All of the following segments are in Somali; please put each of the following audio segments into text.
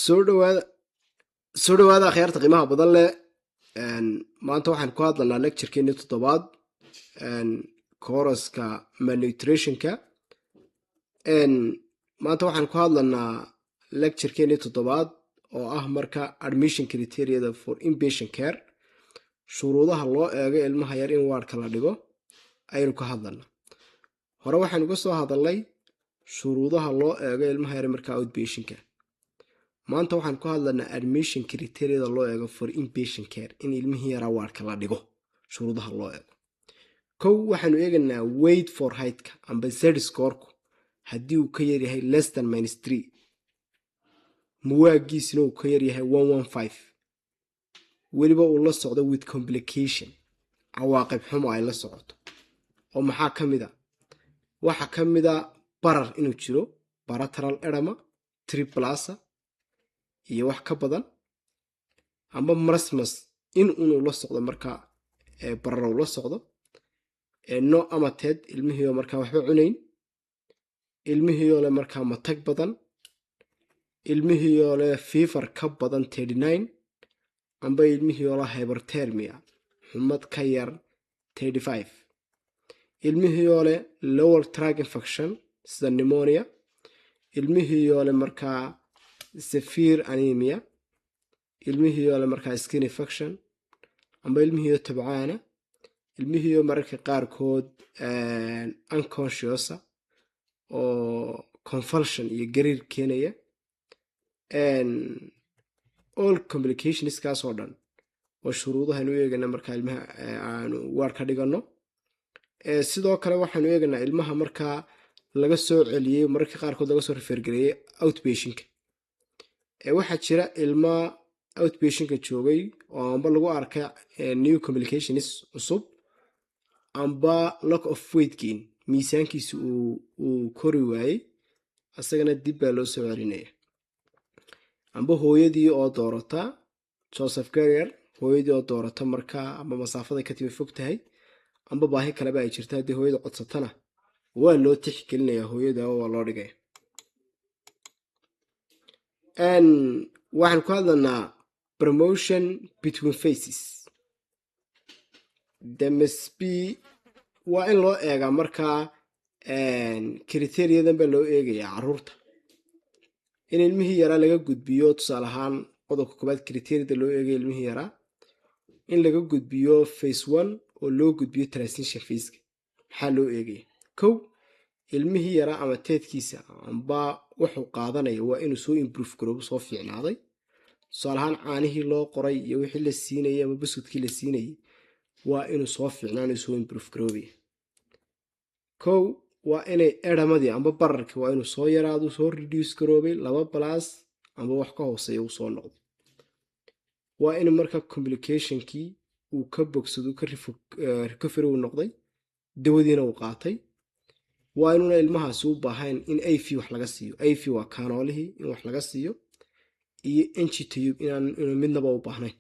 soo dhawaada soo dhawaada akhyaarta qiimaha badan leh. maanta waxaan ku hadlanaa lecturekeeni toddobaad kooraska malnutritionka. maanta waxaan ku hadlanaa lecturekeeni toddobaad oo ah marka admission criteriada for inpatient care, shuruudaha loo eego ilmaha yar in waardka la dhigo ayaynu ka hadlanaa. hore waxaynu ka soo hadalnay shuruudaha loo eego ilmaha yar marka outpatientka. maanta waxaan ku hadlanaa admission criteriada loo eego for inpatient care, in ilmihii yaraa waardka la dhigo shuruudaha loo eego. kow waxaanu eeganaa weight for heightka amba z scoreku haddii uu ka yaryahay less than -3, muwaagiisina uu ka yaryahay 115, weliba uu la socdo with complication, cawaaqib xumo ay la socoto. oo maxaa ka mid a? waxaa ka mid a barar inuu jiro, barateral edema, triplasa iyo wax ka badan, amba marasmus in unuu la socdo markaa barar uu la socdo, no amateed ilmihiioo markaa waxba cunayn, ilmihiioo le markaa matag badan, ilmihiioo le fever ka badan 39, amba ilmihiioo le hyperthermia, xumad ka yar 35, ilmihiioo le lower tract infection sida pneumonia, ilmihiioo le markaa severe anemia, ilmihiioo le markaa skin infection, amba ilmihiioo tabcaana, ilmihiioo mararka qaarkood unconsciousa oo convulsion iyo gariir keenaya. all complicationskaas oo dhan oo shuruudahaynu eegana markaa ilmaha aanu waar ka dhigano. sidoo kale waxaanu eeganaa ilmaha markaa laga soo celiyey, mararka qaarkood laga soo refergareeyey outpatientka. waxaa jira ilma outpatientka joogay oo amba lagu arkay new complications cusub, amba lack of weight gain, miisaankiisa uu kori waayey, asagana dib baa loo soo celinaya. amba hooyadii oo doorata Joseph Carrier, hooyadii oo doorata markaa amba masaafada ka timi fog tahay, amba baahi kaleba ay jirta, haddii hooyada codsatana waa loo tixgelinayaa hooyada oo waa loo dhigaya. waxaan ku hadlanaa promotion between phases. the must be waa in loo eegaa markaa criteriadan baa loo eegayaa caruurta in ilmihii yaraa laga gudbiyo. tusaale ahaan qodobka koobaad criteriada loo eegaya ilmihii yaraa in laga gudbiyo phase 1 oo loo gudbiyo transition phaseka. maxaa loo eegaya? kow, ilmihii yaraa ama teedkiisa amba wuxuu qaadanaya waa inuu soo improve garoobo, soo fiicnaaday. tusaale ahaan caanihii loo qoray iyo wixii la siinayay ama buskudkii la siinayay waa inuu soo fiicnaanayo, soo improve garoobaya. kow waa inay edhamadii amba bararkii waa inuu soo yaraado, soo reduce garoobay 2+ amba wax ka hooseeya uu soo noqdo. waa in markaa complicationkii uu ka bogsado, ka recovery uu noqday, dawadiina uu qaatay. waa inuuna ilmahaasi u baahayn in AV wax laga siiyo. AV waa kaanoolihii in wax laga siiyo, iyo NG-tube inuu midnaba u baahnayn.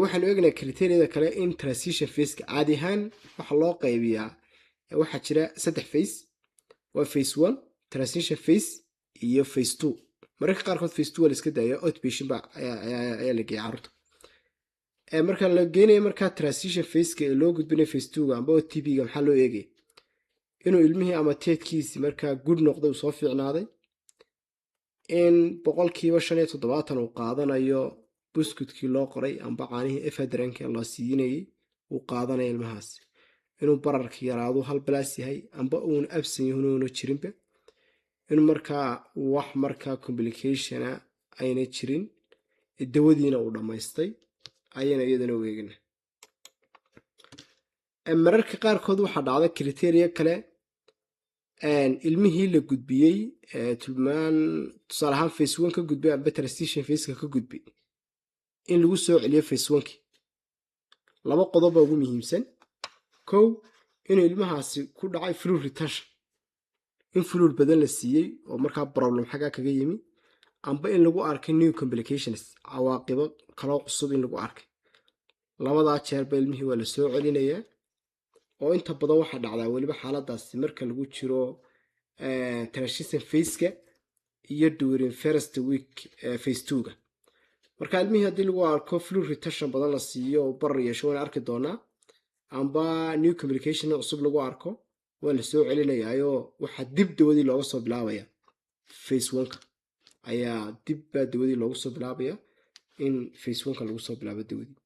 waxaanu eegnaa criteriada kale in transition phaseka caadi ahaan waxaa loo qaybiyaa, waxaa jira 3 phase. waa phase 1 transition phase iyo phase 2. mararka qaarkood phase 2 waa la iska daaya, outpatient ayaa la geeya carruurta. marka la geenaya markaa transition phaseka ee loo gudbinaya phase 2ga amba OTP-ga, maxaa loo eegaya? inuu ilmihii ama teedkiisii markaa good noqday, uu soo fiicnaaday, in 75% uu qaadanayo buskudkii loo qoray amba caanihii efadranka loo siinayay uu qaadanayo ilmahaasi, inuu bararka yaraado 1+ yahay amba uuna absan yahay uuna jirinba, in markaa wax markaa complicationa ayna jirin, dawadiina uu dhammaystay, ayayna iyadana u eegina. mararka qaarkood waxaa dhacda criteria kale, ilmihii la gudbiyey tusaale ahaan phase 1 ka gudbay amba transition phaseka ka gudbay, in lagu soo celiyo phase 1kii. 2 qodob baa ugu muhiimsan. kow, inuu ilmahaasi ku dhacay fluid retention, in fluid badan la siiyey oo markaa problem xaggaa kaga yimi, amba in lagu arkay new complications, cawaaqibo kaloo cusub in lagu arkay. 2daa jeerba ilmihii waa la soo celinayaa. oo inta badan waxaa dhacdaa weliba xaaladaasi marka lagu jiro transition phaseka iyo during first week phase 2ga. marka ilmihii haddii lagu arko fluid retention badan la siiyo oo barar yeesho waan arki doonaa, amba new communication cusub lagu arko waa la soo celinayaayo waxaa dib dawadii looga soo bilaabaya phase 1ka ayaa dib baa dawadii loogu soo bilaabaya in phase 1ka lagu soo bilaabo dawadii.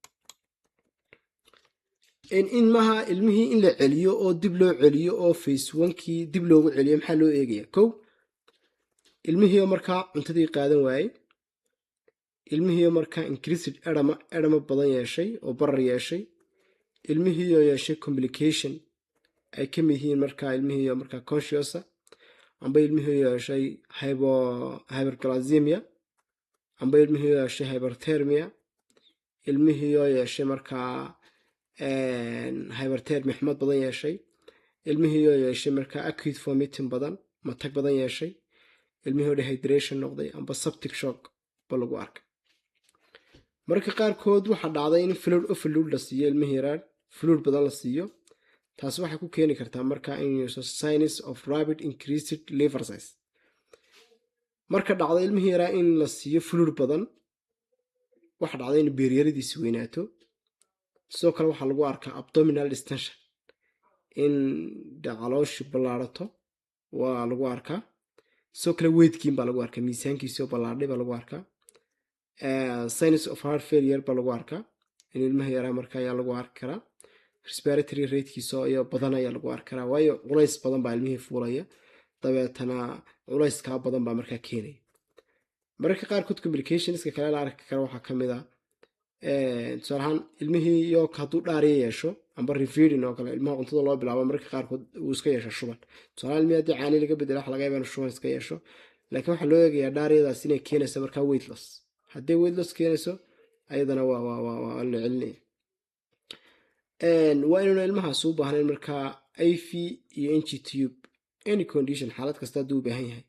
ilmaha ilmihii in la celiyo oo dib loo celiyo oo phase 1kii dib loogu celiyo maxaa loo eegaya? kow, ilmihii markaa cuntadii qaadan waayey, ilmihii markaa increased edema badan yeeshay oo barar yeeshay, ilmihii oo yeeshay complication ay ka mid yihiin markaa ilmihii markaa consciousa, amba ilmihii oo yeeshay hyperglycemia, amba ilmihii oo yeeshay hyperthermia, ilmihii oo yeeshay markaa hyperthermia xumad badan yeeshay, ilmihii oo yeeshay markaa acute vomiting badan matag badan yeeshay, ilmihii oo dehydration noqday amba septic shock ba lagu arkay. marka qaarkood waxaa dhacday in fluid la siiyo ilmihii yaraa, fluid badan la siiyo, taas waxay ku keeni kartaa markaa in signs of rapid increased liver size. marka dhacday ilmihii yaraa in la siiyo fluid badan, waxa dhacday in beeryaradiisi weynaato. sidoo kale waxaa lagu arkaa abdominal distension, in calooshi ballaarato waa lagu arkaa. sidoo kale weydkiin baa lagu arkaa, miisaankiisii oo ballaadhay baa lagu arkaa. signs of heart failure baa lagu arkaa, in ilmaha yaraa marka ayaa lagu arki karaa. respiratory ratekiisa iyo badan ayaa lagu arki karaa, waayo culays badan baa ilmihii fuulaya, dabeetana culayskaa badan baa markaa keenaya. mararka qaarkood complicationska kale la arki kara waxaa kamid ah tusaale ahaan ilmihii iyo hadduu dhaariya yeesho amba refeeding oo kale, ilmaha cuntada loo bilaabo mararka qaarkood uu iska yeesho shuban. tusaale ilmihii haddii caani laga bedela waxa laga yaabaa inuu shuban iska yeesho, laakiin waxaa loo eegayaa dhaariyadaas inay keenayso markaa weight loss. haddii weight loss keenayso ayadana waa la celinaya. waa inuuna ilmahaas u baahnayn markaa IV iyo NG tube any condition, xaalad kasta hadduu u baahan yahay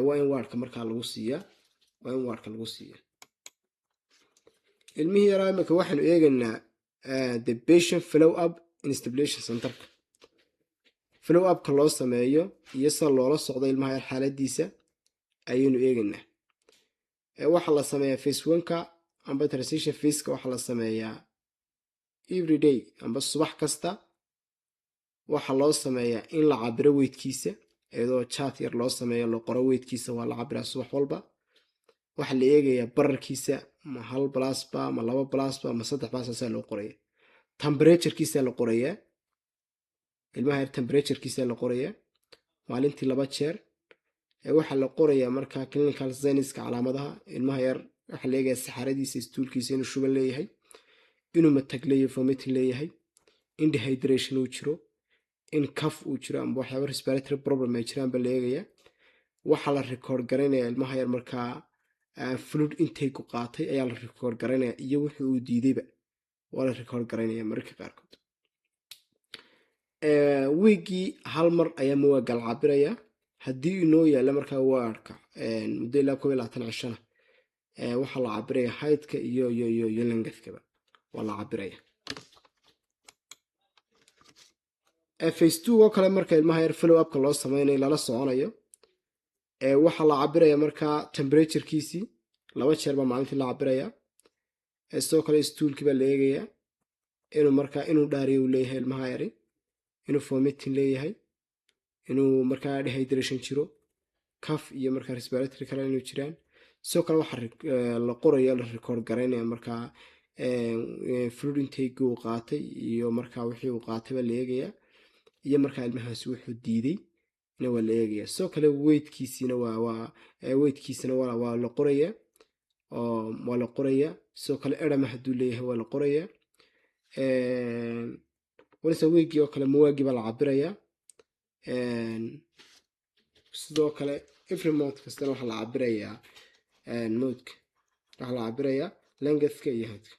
waa in waardka markaa lagu siiyaa, ilmihii yaraa. imika waxaanu eegaynaa the patient follow up in stabilization centerka, follow upka loo sameeyo iyo sida loola socdo ilmaha yar xaaladiisa ayaynu eegaynaa. waxaa la sameeyaa phase 1ka amba transition phaseka waxaa la sameeyaa everyday amba subax kasta. waxaa loo sameeyaa in la cabiro weydkiisa, iyadoo chat yar loo sameeyo la qoro weydkiisa, waa la cabiraa subax walba. waxaa la eegayaa bararkiisa, ma 1 plasba ma 2 plasba ma 3 plasba loo qoraya. temperaturekiisa la qorayaa, ilmaha yar temperaturekiisa la qorayaa maalintii 2 jeer. waxaa la qorayaa markaa clinical signska calaamadaha ilmaha yar. waxaa la eegayaa saxaradiisa, istuulkiisa inuu shuban leeyahay, inuu matag leeyahay, vomiting leeyahay, in dehydration uu jiro, in cough uu jiro amba waxyaaba respiratory problem ay jiraan ba la eegayaa. waxaa la record garanayaa ilmaha yar markaa fluid intake qaatay ayaa la record garanaya, iyo wixii uu diidayba waa la record garanaya. mararka qaarkood wiigii 1 mar ayaa mawaaga la cabiraya. haddii inoo yaala markaa waardka muddo ilaa 12 cishana waxaa la cabiraya haydka iyo langadkaba waa la cabiraya. phase 2 oo kale marka ilmaha yar follow upka loo sameynayo lala soconayo, waxaa la cabiraya markaa temperaturekiisii 2 jeer baa maalintii la cabiraya. sidoo kale stoolkii baa la eegayaa inuu dhaariyo uu leeyahay ilmaha yari, inuu vomiting leeyahay, inuu markaa dehydration jiro, cough iyo markaa respiratory kale inuu jiraan. sidoo kale waxaa la qoraya, la record garaynaya markaa fluid intake uu qaatay iyo markaa wixii uu qaatay baa la eegayaa, iyo markaa ilmahaasi wuxuu diiday waa la eegayaa. sidoo kale weydkiisina waa la qorayaa, sidoo kale edema hadduu leeyahay waa la qorayaa. walise weygii oo kale mawaagii baa la cabirayaa. sidoo kale every month kastana waxaa la cabirayaa moodka, waxaa la cabirayaa langadka iyo hadka.